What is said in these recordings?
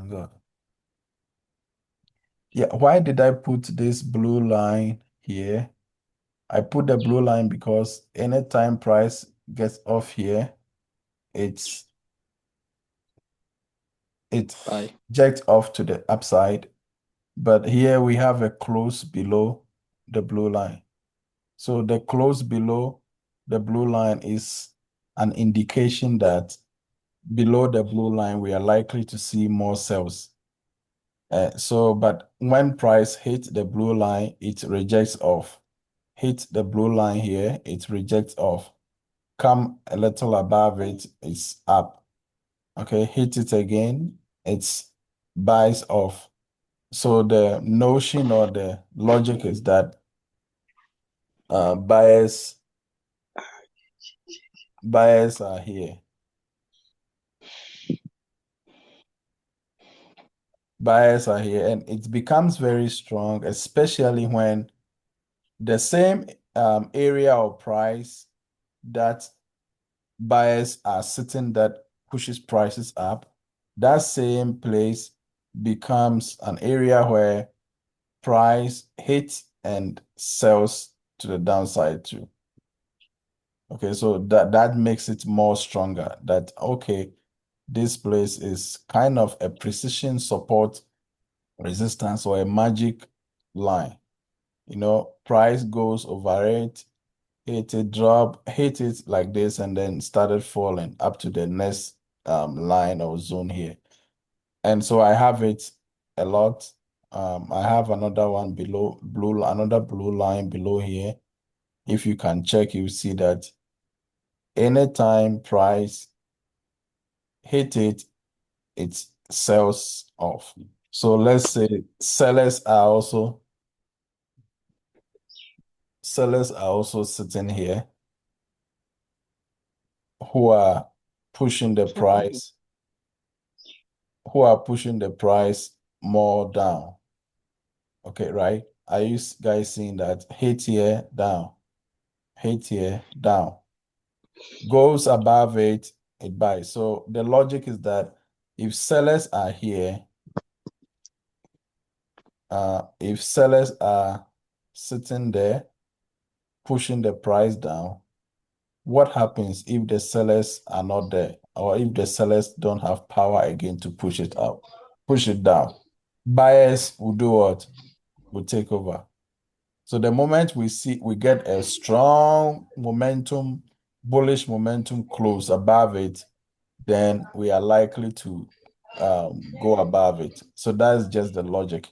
Good. Yeah, why did I put this blue line here? I put the blue line because anytime price gets off here, it's it Bye. jets off to the upside. But here we have a close below the blue line. So the close below the blue line is an indication that below the blue line, we are likely to see more sales. But when price hits the blue line, it rejects off. Hit the blue line here, it rejects off. Come a little above it, it's up. Okay, hit it again, it's buys off. So the notion or the logic is that buyers are here. Buyers are here, and it becomes very strong, especially when the same area or price that buyers are sitting that pushes prices up, that same place becomes an area where price hits and sells to the downside too. Okay, so that makes it more stronger that okay, this place is kind of a precision support resistance or a magic line. You know, price goes over it, hit it, drop, hit it like this, and then started falling up to the next line or zone here. And so I have it a lot. I have another one below another blue line below here. If you can check, you see that anytime price hit it, it sells off. So let's say sellers are also sitting here who are pushing the price, who are pushing the price more down. Okay, right? Are you guys seeing that? Hit here, down, hit here, down. Goes above it, it buys. So the logic is that if sellers are here, if sellers are sitting there pushing the price down, what happens if the sellers are not there, or if the sellers don't have power again to push it out, push it down? Buyers will do what? Will take over. So the moment we get a strong momentum, bullish momentum close above it, then we are likely to go above it. So that's just the logic.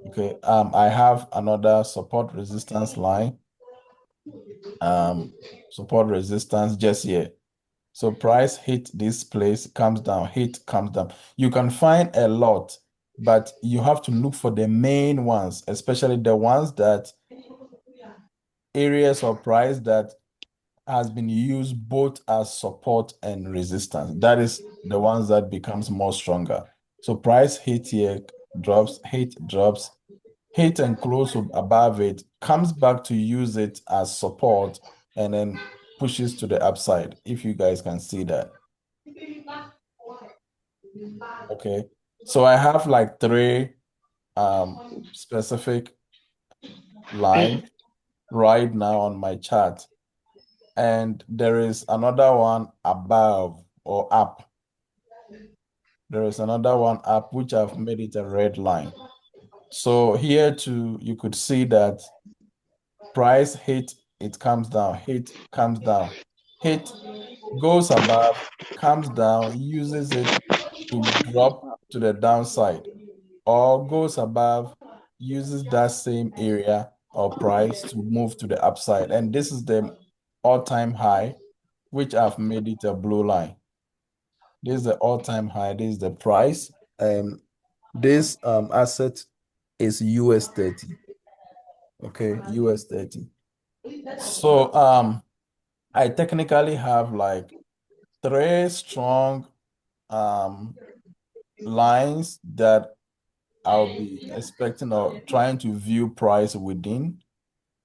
Okay. I have another support resistance line. Support resistance just here. So price hit this place, comes down, hit, comes down. You can find a lot, but you have to look for the main ones, especially the ones that areas of price that has been used both as support and resistance. That is the ones that becomes more stronger. So price hit here, drops, hit, drops, hit and close above it, comes back to use it as support, and then pushes to the upside, if you guys can see that. Okay. So I have like three specific lines right now on my chart. And there is another one above or up. There is another one up, which I've made it a red line. So here too, you could see that price hit, it comes down, hit, comes down, hit, goes above, comes down, uses it to drop to the downside, or goes above, uses that same area or price to move to the upside. And this is the all-time high, which I've made it a blue line. This is the all-time high. This is the price. And this asset is US30. Okay, US30. So I technically have like three strong um lines that I'll be expecting or trying to view price within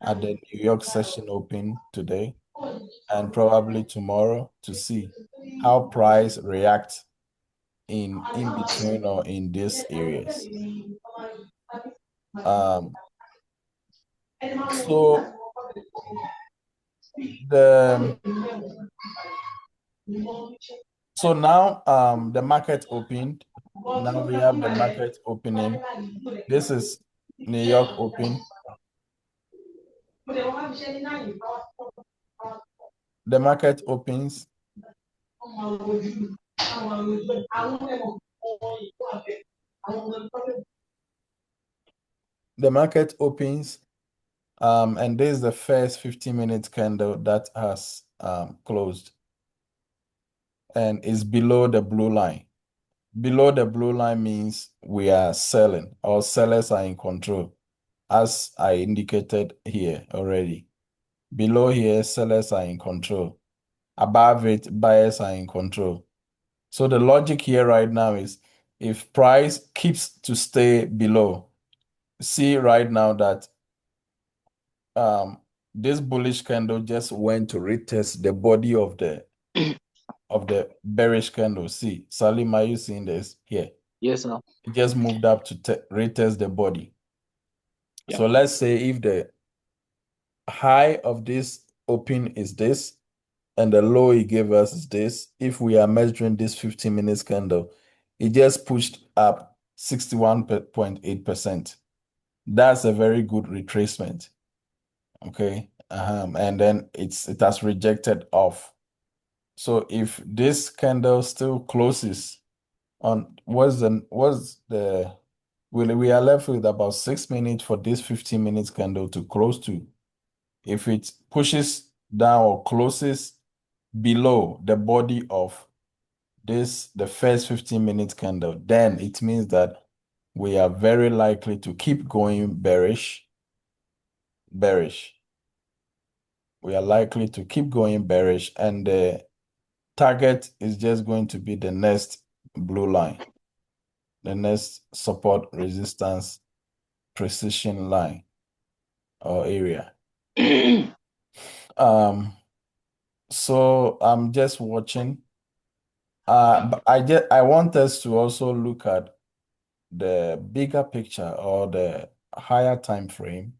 at the New York session open today and probably tomorrow to see how price reacts in between or in these areas. Um, so the so now the market opened. Now we have the market opening. This is New York open. The market opens. The market opens, and this is the first 15-minute candle that has closed and is below the blue line. Below the blue line means we are selling, or sellers are in control, as I indicated here already. Below here, sellers are in control. Above it, buyers are in control. So the logic here right now is if price keeps to stay below, see right now that this bullish candle just went to retest the body of the bearish candle. See, Salim, are you seeing this here? Yes, sir. It just moved up to retest the body. Yeah. So let's say if the high of this open is this, and the low he gave us is this, if we are measuring this 15 minutes candle, it just pushed up 61.8%. That's a very good retracement. Okay. And then it has rejected off. So if this candle still closes on we are left with about 6 minutes for this 15 minutes candle to close to. If it pushes down or closes below the body of the first 15 minutes candle, then it means that we are very likely to keep going bearish. We are likely to keep going bearish, and the target is just going to be the next blue line, the next support resistance precision line or area. So I'm just watching. But I want us to also look at the bigger picture or the higher time frame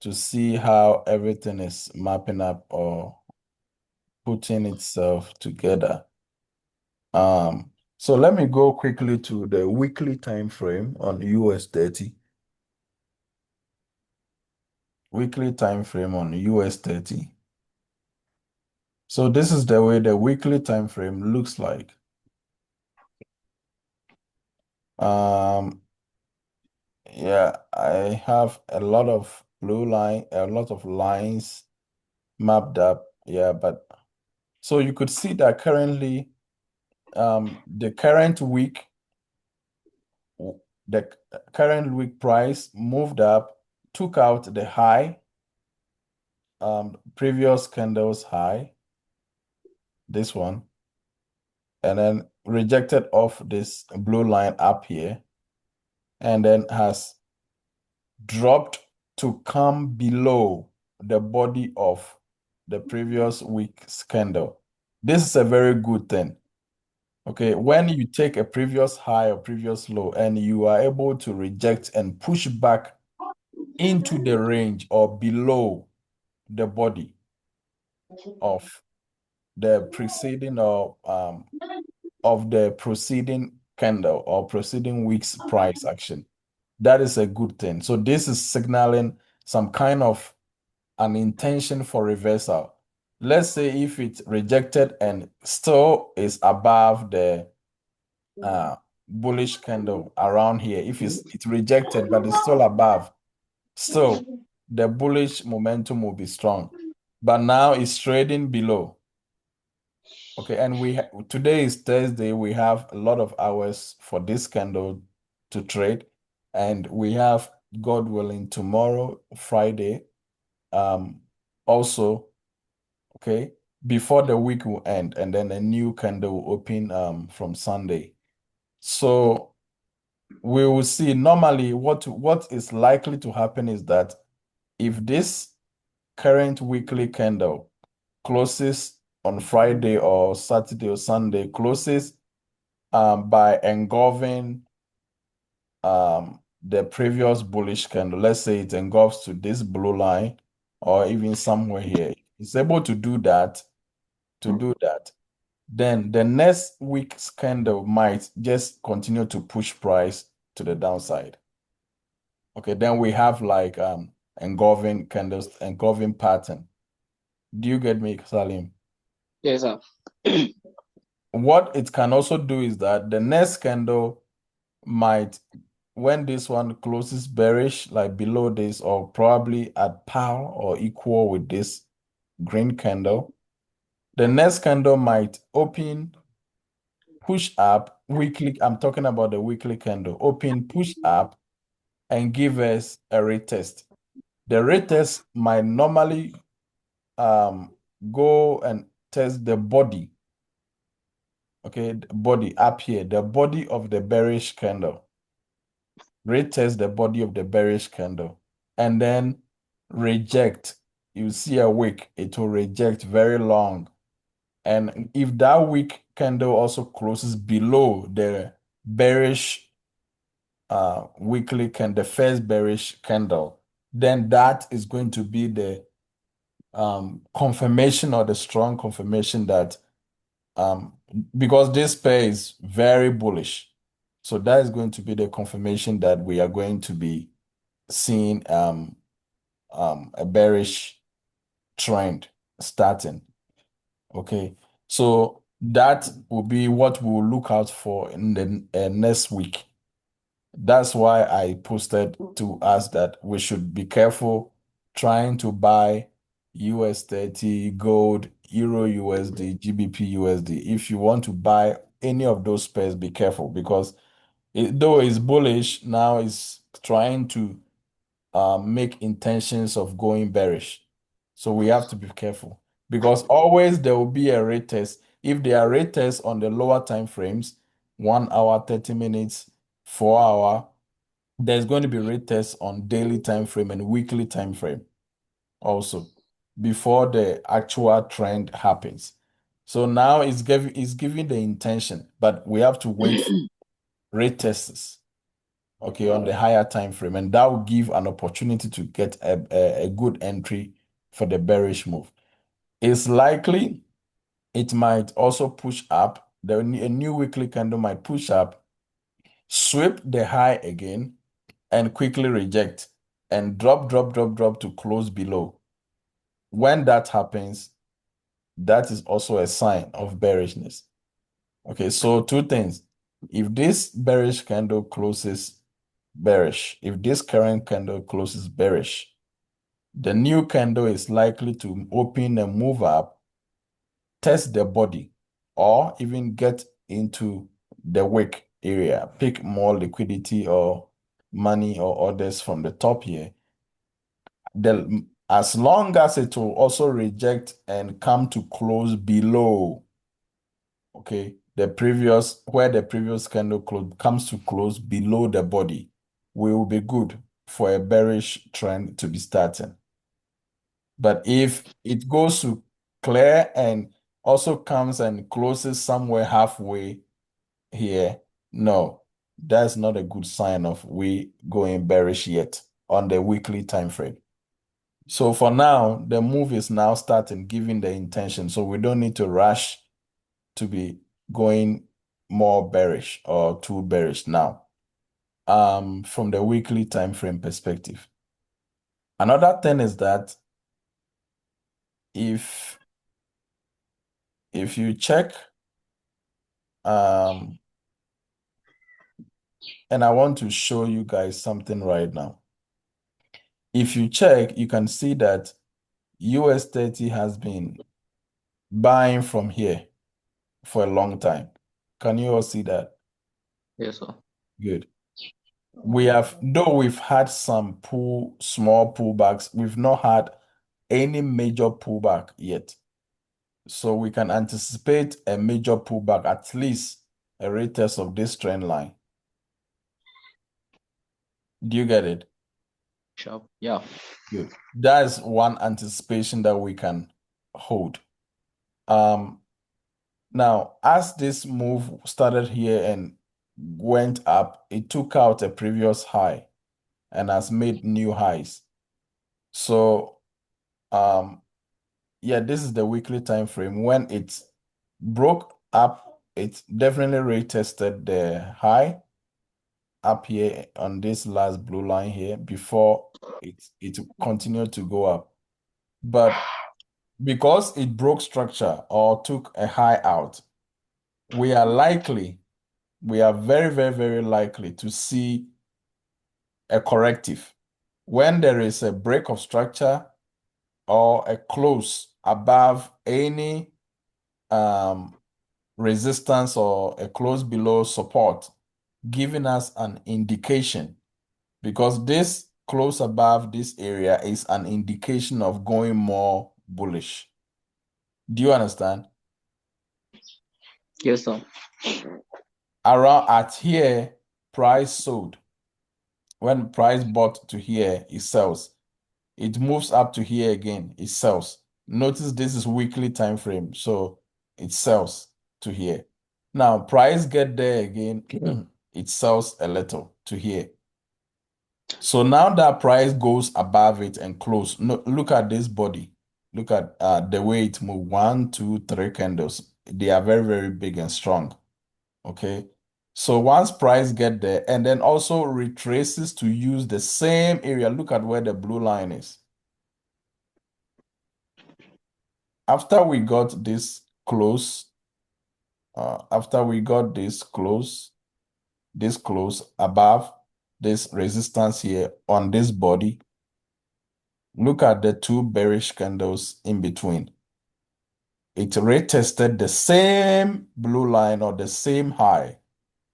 to see how everything is mapping up or putting itself together. So let me go quickly to the weekly time frame on US30. Weekly time frame on US30. So this is the way the weekly time frame looks like. Yeah, I have a lot of a lot of lines mapped up. Yeah, but so you could see that currently, the current week price moved up, took out the high, previous candle's high, this one, and then rejected off this blue line up here, and then has dropped to come below the body of the previous week's candle. This is a very good thing. Okay, when you take a previous high or previous low and you are able to reject and push back into the range or below the body of the preceding or of the preceding candle or preceding week's price action, that is a good thing. So this is signaling some kind of an intention for reversal. Let's say if it rejected and still is above the bullish candle around here, if it's rejected but it's still above, still the bullish momentum will be strong. But now it's trading below. Okay, and today is Thursday. We have a lot of hours for this candle to trade, and we have, God willing, tomorrow, Friday, also, okay, before the week will end, and then a new candle will open from Sunday. So we will see. Normally, what is likely to happen is that if this current weekly candle closes on Friday or Saturday or Sunday, closes by engulfing the previous bullish candle. Let's say it engulfs to this blue line or even somewhere here. It's able to do that, then the next week's candle might just continue to push price to the downside. Okay, then we have like engulfing candles, engulfing pattern. Do you get me, Salim? Yes, sir. What it can also do is that the next candle might, when this one closes bearish, like below this, or probably at par or equal with this green candle, the next candle might open, push up weekly. I'm talking about the weekly candle, open, push up, and give us a retest. The retest might normally go and test the body. Okay, the body up here, the body of the bearish candle. Retest the body of the bearish candle and then reject. You see a wick, it will reject very long. And if that wick candle also closes below the bearish weekly candle, the first bearish candle, then that is going to be the confirmation or the strong confirmation that um, because this pair is very bullish. So that is going to be the confirmation that we are going to be seeing a bearish trend starting. Okay. So that will be what we'll look out for in the next week. That's why I posted to us that we should be careful trying to buy US30, gold, Euro USD, GBP USD. If you want to buy any of those pairs, be careful because though it's bullish, now it's trying to make intentions of going bearish. So we have to be careful because always there will be a rate test. If there are rate tests on the lower time frames, 1 hour, 30 minutes, 4 hour, there's going to be rate tests on daily time frame and weekly time frame also before the actual trend happens. So now it's giving the intention, but we have to wait for rate tests, okay, on the higher time frame, and that will give an opportunity to get a good entry for the bearish move. It's likely it might also push up. A new weekly candle might push up, sweep the high again, and quickly reject and drop, drop, drop, drop to close below. When that happens, that is also a sign of bearishness. Okay, so two things. If this bearish candle closes bearish, if this current candle closes bearish, the new candle is likely to open and move up, test the body, or even get into the wick area, pick more liquidity or money or orders from the top here. As long as it will also reject and come to close below, okay, where the previous candle comes to close below the body, we will be good for a bearish trend to be starting. But if it goes to clear and also comes and closes somewhere halfway here, no, that's not a good sign of we going bearish yet on the weekly time frame. So for now, the move is now starting, giving the intention. So we don't need to rush to be going more bearish or too bearish now. From the weekly time frame perspective. Another thing is that if you check, um, and I want to show you guys something right now. If you check, you can see that US30 has been buying from here for a long time. Can you all see that? Yes, sir. Good. Though we've had some small pullbacks, we've not had any major pullback yet. So we can anticipate a major pullback, at least a retest of this trend line. Do you get it? Sharp. Yeah. Good. That is one anticipation that we can hold. Um, Now, as this move started here and went up, it took out a previous high and has made new highs. So, yeah, this is the weekly time frame. When it broke up, it definitely retested the high up here on this last blue line here before it continued to go up. But because it broke structure or took a high out, we are likely, we are very, very, very likely to see a corrective. When there is a break of structure or a close above any um, resistance or a close below support, giving us an indication because this close above this area is an indication of going more bullish. Do you understand? Yes, sir. Around at here, price sold. When price bought to here, it sells. It moves up to here again, it sells. Notice this is weekly time frame, so it sells to here. Now, price get there again, it sells a little to here. So now that price goes above it and close, no, look at this body. Look at the way it move. One, two, three candles. They are very, very big and strong. Okay. So once price get there and then also retraces to use the same area. Look at where the blue line is. After we got this close, after we got this close above this resistance here on this body, look at the two bearish candles in between. It retested the same blue line or the same high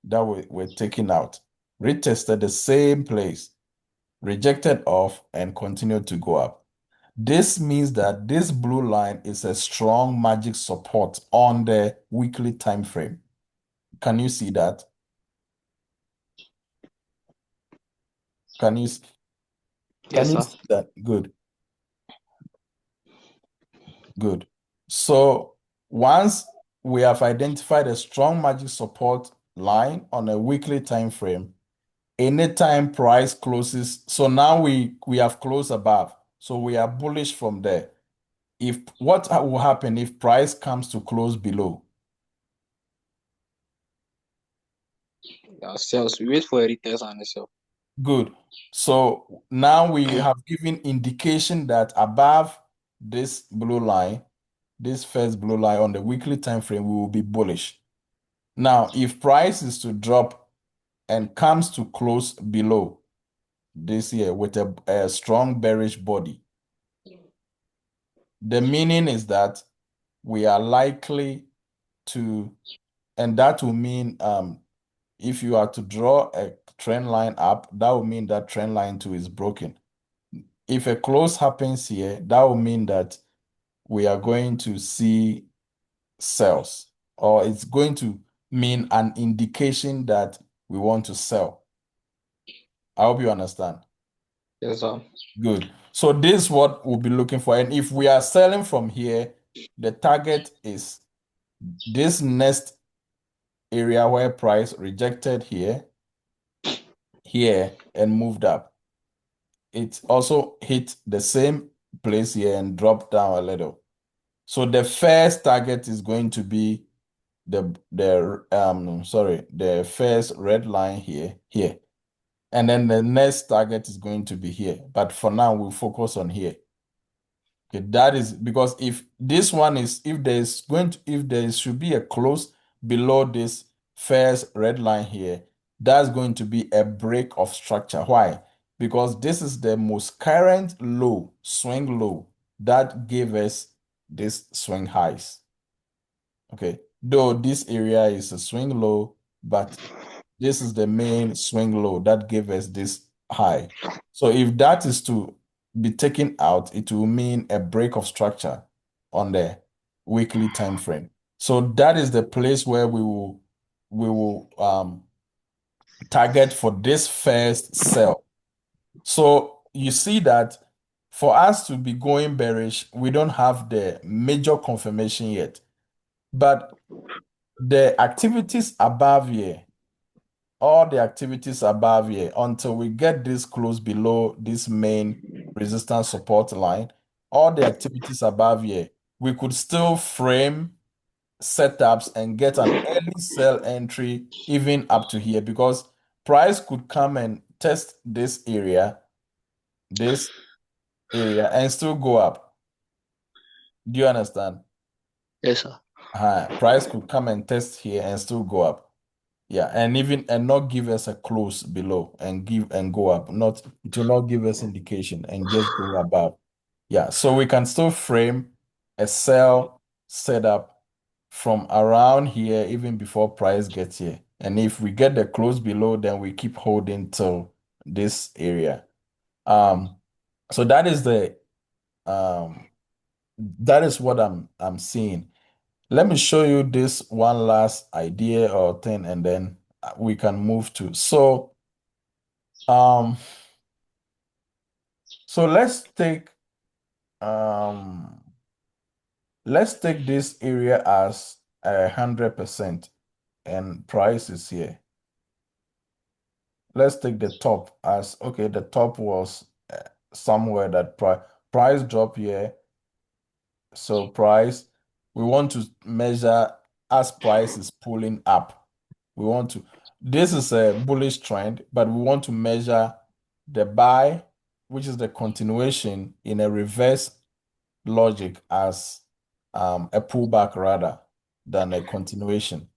that we were taking out, retested the same place, rejected off, and continued to go up. This means that this blue line is a strong magic support on the weekly time frame. Can you see that? Can you can Yes, you sir. see that? Good, good. So once we have identified a strong magic support line on a weekly time frame, anytime price closes, so now we have closed above, so we are bullish from there. If what will happen if price comes to close below? Yeah, sales. We wait for a retest and a sell. Good. So now we have given indication that above this blue line, this first blue line on the weekly time frame, we will be bullish. Now, if price is to drop and comes to close below this here with a strong bearish body, the meaning is that we are likely to, and that will mean if you are to draw a trend line up, that will mean that trend line two is broken. If a close happens here, that will mean that we are going to see sells, or it's going to mean an indication that we want to sell. I hope you understand. Yes, sir. Good. So this is what we'll be looking for. And if we are selling from here, the target is this next area where price rejected here, here, and moved up. It also hit the same place here and dropped down a little. So the first target is going to be the first red line here. And then the next target is going to be here. But for now, we'll focus on here. Okay, that is because if this one is, if there should be a close below this first red line here, that's going to be a break of structure. Why? Because this is the most current low, swing low, that gave us this swing highs. Okay, though this area is a swing low, but this is the main swing low that gave us this high. So if that is to be taken out, it will mean a break of structure on the weekly time frame. So that is the place where we will target for this first sell. So you see that for us to be going bearish, we don't have the major confirmation yet. But The activities above here, all the activities above here, until we get this close below this main resistance support line, all the activities above here, we could still frame setups and get an early sell entry even up to here because price could come and test this area and still go up. Do you understand? Yes, sir. Price could come and test here and still go up. Yeah, and even and not give us a close below and give and go up. Not it will not give us indication and just go above. Yeah, so we can still frame a sell setup from around here even before price gets here. And if we get the close below, then we keep holding till this area. Um, so um that is what I'm seeing. Let me show you this one last idea or thing, and then we can move to. Um, so um, let's take this area as 100%, and price is here. Let's take the top as okay. The top was somewhere that price drop here. So price, we want to measure as price is pulling up. We want to, this is a bullish trend, but we want to measure the buy, which is the continuation in a reverse logic as a pullback rather than a continuation.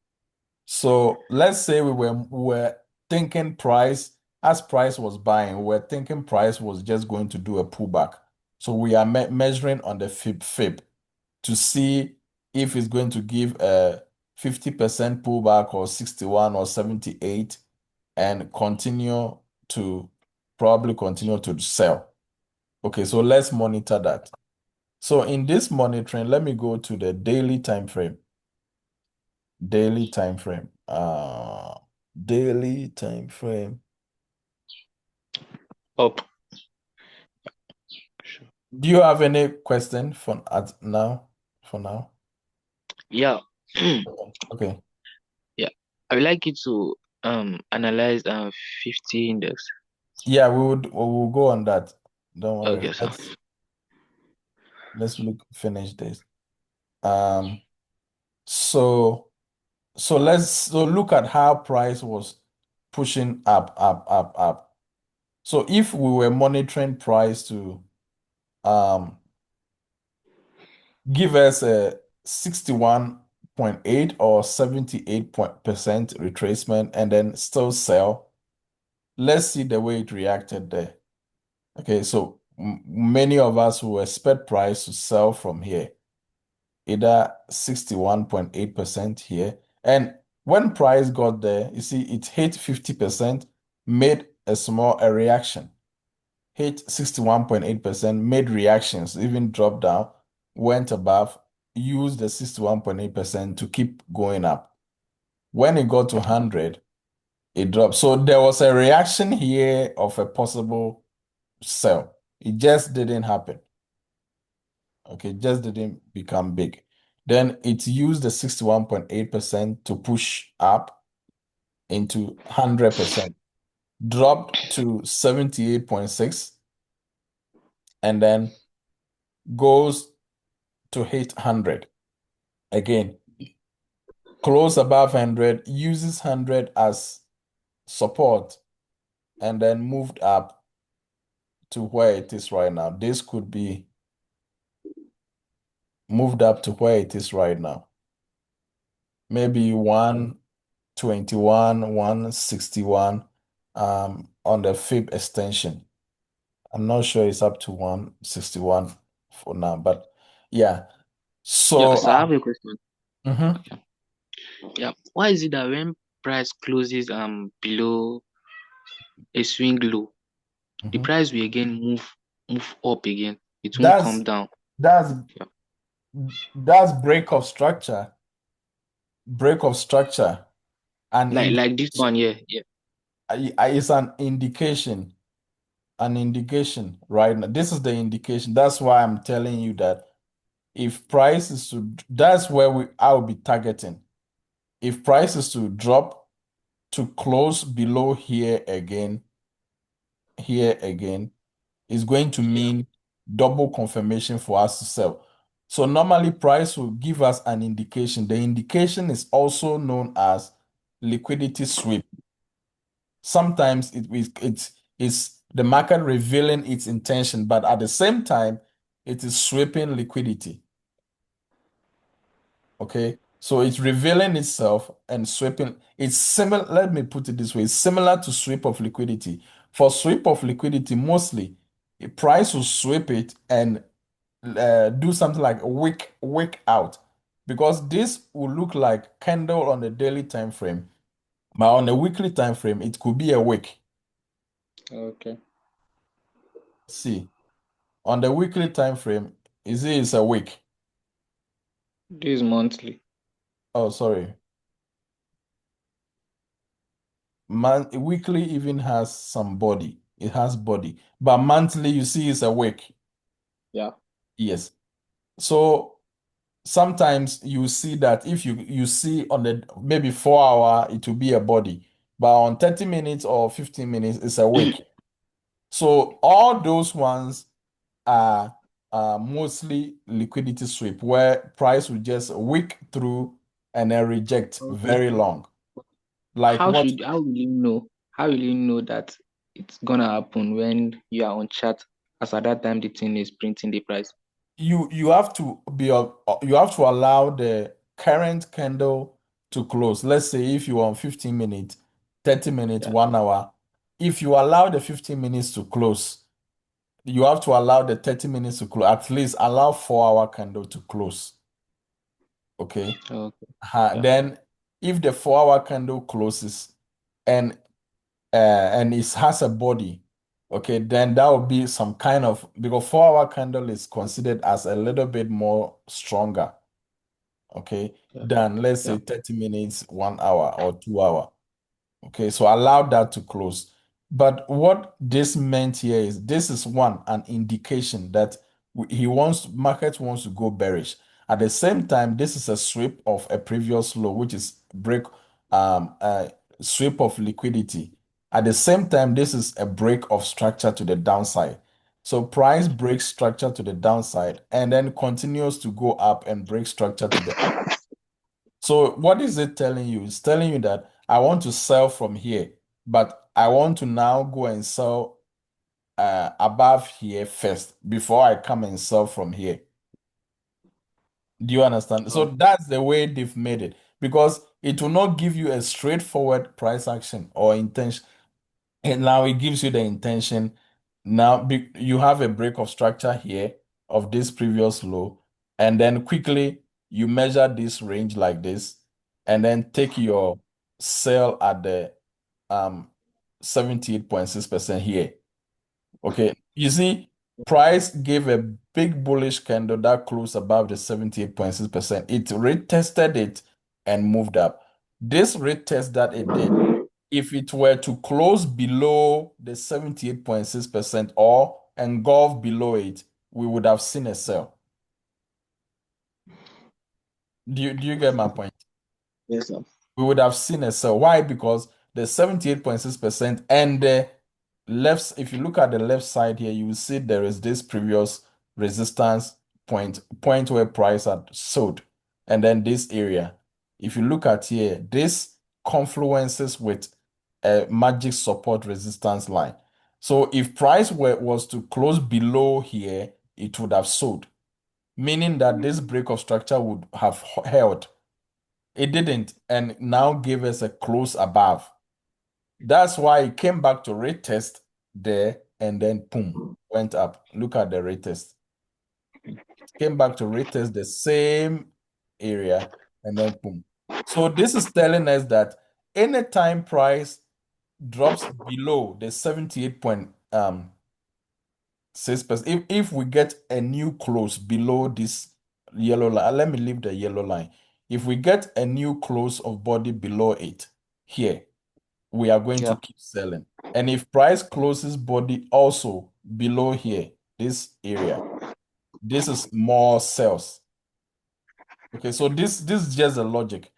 So let's say we were thinking price, as price was buying, we were thinking price was just going to do a pullback. So we are measuring on the fib to see if it's going to give a 50% pullback or 61 or 78 and probably continue to sell. Okay, so let's monitor that. So in this monitoring, let me go to the daily time frame. Daily time frame. Daily time frame. Up. Sure. Do you have any question for at now? For now? Yeah. Okay. Yeah. I would like you to analyze 50 index. Yeah, we will go on that. Don't worry. Okay, sir. Let's finish this. Um, so so look at how price was pushing up, up, up, up. So if we were monitoring price to um give us a 61.8 or 78% retracement and then still sell, let's see the way it reacted there. Okay, so many of us will expect price to sell from here, either 61.8% here. And when price got there, you see it hit 50%, made a reaction, hit 61.8%, made reactions, even dropped down, went above, used the 61.8% to keep going up. When it got to 100, it dropped. So there was a reaction here of a possible sell. It just didn't happen. Okay, just didn't become big. Then it used the 61.8% to push up into 100%, dropped to 78.6, and then goes to hit 100. Again, close above 100, uses 100 as support, and then moved up to where it is right now. This could be moved up to where it is right now. Maybe 121, 161 on the fib extension. I'm not sure it's up to 161 for now, but yeah. Yeah, So so I have a question. mhm. Okay. Yeah. Why is it that when price closes below a swing low, the Mhm. price will again move up again? It won't come That's down. that's Yeah. that's break of structure, an Like this indication. one here. Yeah. It's an indication right now. This is the indication. That's why I'm telling you that If price is to, that's where I will be targeting. If price is to drop to close below here again, is going to Yeah. mean double confirmation for us to sell. So normally price will give us an indication. The indication is also known as liquidity sweep. Sometimes it's the market revealing its intention, but at the same time, it is sweeping liquidity. Okay. So it's revealing itself and sweeping. It's similar, let me put it this way, it's similar to sweep of liquidity. For sweep of liquidity, mostly a price will sweep it and do something like a wick out, because this will look like candle on the daily time frame, but on a weekly time frame, it could be a wick. Okay. See, on the weekly time frame, it's a wick. This is monthly. Oh, sorry. Weekly even has some body. It has body. But monthly, you see, it's a week. Yeah. Yes. So sometimes you see that if you see on the maybe 4 hour, it will be a body. But on 30 minutes or 15 minutes, it's a week. So all those ones are mostly liquidity sweep, where price will just wick through and then reject Okay. very long. Like what How will you know? How will you know that it's gonna happen when you are on chat? As at that time, the thing is printing the price. you have to you have to allow the current candle to close. Let's say if you are on 15 minutes, 30 minutes, Yeah. 1 hour, if you allow the 15 minutes to close, you have to allow the 30 minutes to close. At least allow 4 hour candle to close. Okay. Okay. Yeah. Then if the 4 hour candle closes and and it has a body, okay, then that will be some kind of, because 4 hour candle is considered as a little bit more stronger, okay, Yeah. than let's Yeah. say 30 minutes, 1 hour or 2 hour. Okay, so allow that to close. But what this meant here is this is one, an indication that market wants to go bearish. At the same time, this is a sweep of a previous low, which is sweep of liquidity. At the same time, this is a break of structure to the downside. So price breaks structure to the downside and then continues to go up and break structure to the up. So what is it telling you? It's telling you that I want to sell from here, but I want to now go and sell above here first before I come and sell from here. Do you understand? So Oh, that's the way they've made it, because it will not give you a straightforward price action or intention. And now it gives you the intention. Now you have a break of structure here of this previous low, and then quickly you measure this range like this, and then take your sell at the um 78.6% here. Okay, you see, price gave a big bullish candle that closed above the 78.6%. It retested it and moved up. This retest that it did, if it were to close below the 78.6% or engulf below it, we would have seen a sell. Do you get my point? yes, sir. We would have seen a sell. Why? Because the 78.6% and the left, if you look at the left side here, you will see there is this previous resistance point where price had sold, and then this area. If you look at here, this confluences with a magic support resistance line. So if price was to close below here, it would have sold, meaning that this break of structure would have held. It didn't, and now gave us a close above. That's why it came back to retest there and then boom, went up. Look at the retest. It came back to retest the same area and then boom. So this is telling us that anytime price drops below the 78.6%, if we get a new close below this yellow line, let me leave the yellow line. If we get a new close of body below it here, we are going to Yeah. keep selling. And if price closes body also below here, this area, This is more sales. Okay, so this is just the logic.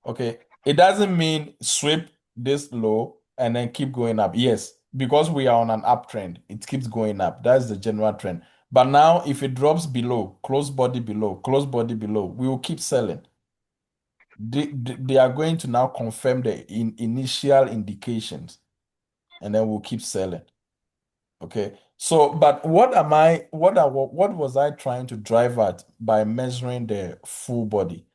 Okay, it doesn't mean sweep this low and then keep going up. Yes, because we are on an uptrend, it keeps going up. That's the general trend. But now, if it drops below, close body below, we will keep selling. They are going to now confirm the initial indications, and then we'll keep selling. Okay. So, but what was I trying to drive at by measuring the full body?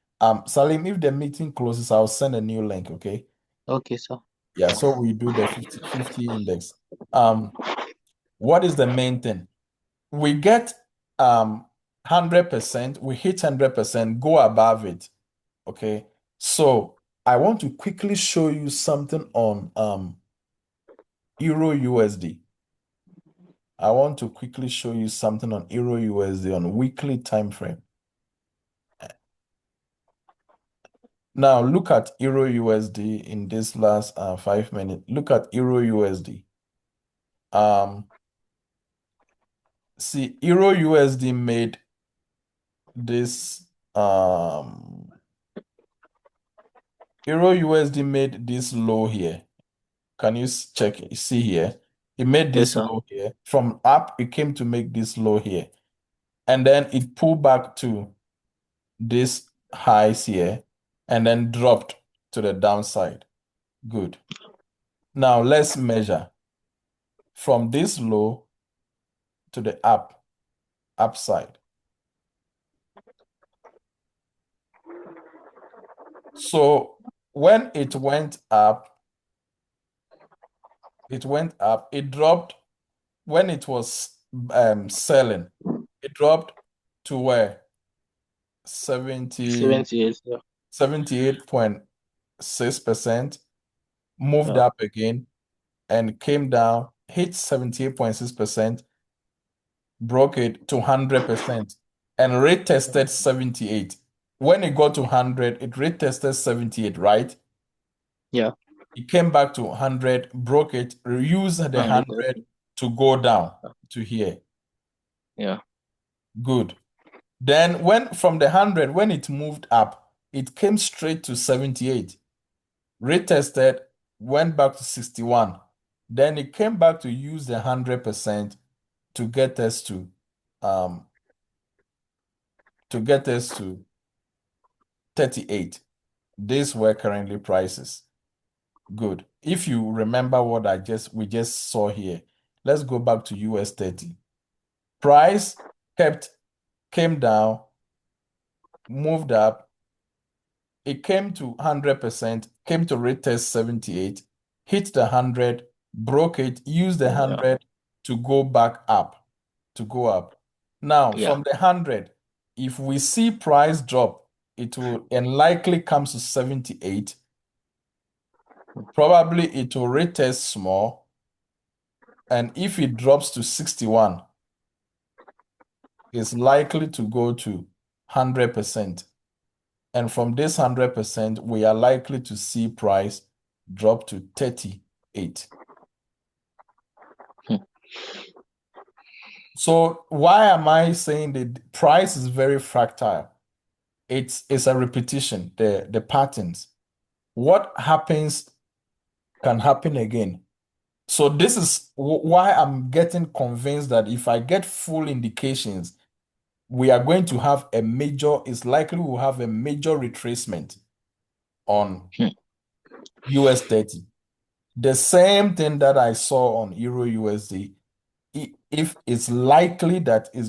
Salim, if the meeting closes, I'll send a new link, okay? Okay, sir. Yeah, so we do the 50 index. Um, what is the main thing? We get 100%, we hit 100%, go above it, okay? So, I want to quickly show you something on Euro USD. I want to quickly show you something on Euro USD on weekly time frame. Now look at Euro USD in this last 5 minutes. Look at Euro USD. Um, see, Euro USD made this Euro USD made this low here. Can you check? See here? It made Yes, this sir. low here. From up, it came to make this low here. And then it pulled back to this highs here and then dropped to the downside. Good. Now let's measure from this low to the upside. So when it dropped when it was selling, it dropped to where? 70, 78, sir. 78.6%, moved Yeah, up again and came down, hit 78.6%, broke it to 100% and retested 78. When it got to 100, it retested 78, right? yeah, It came back to 100, broke it, used the and it 100 to go down yeah, to here. yeah, Good. Then when from the 100, when it moved up, it came straight to 78, retested, went back to 61. Then it came back to use the 100% to get us um to 38. These were currently prices. Good. If you remember what we just saw here, let's go back to US30. Price kept came down, moved up, it came to 100%, came to retest 78, hit the 100, broke it, used the yeah, 100 to go back up, to go up. Now, yeah. from the 100, if we see price drop, it will and likely comes to 78. Probably it will retest small. And if it drops to 61, it's likely to go to 100%. And from this 100%, we are likely to see price drop to 38. Hmm. So why am I saying the price is very fractal? It's a repetition, the patterns. What happens can happen again. So this is why I'm getting convinced that if I get full indications, we are going to have it's likely we'll have a major retracement on Hmm. US30. The same thing that I saw on Euro USD, if it's likely that it's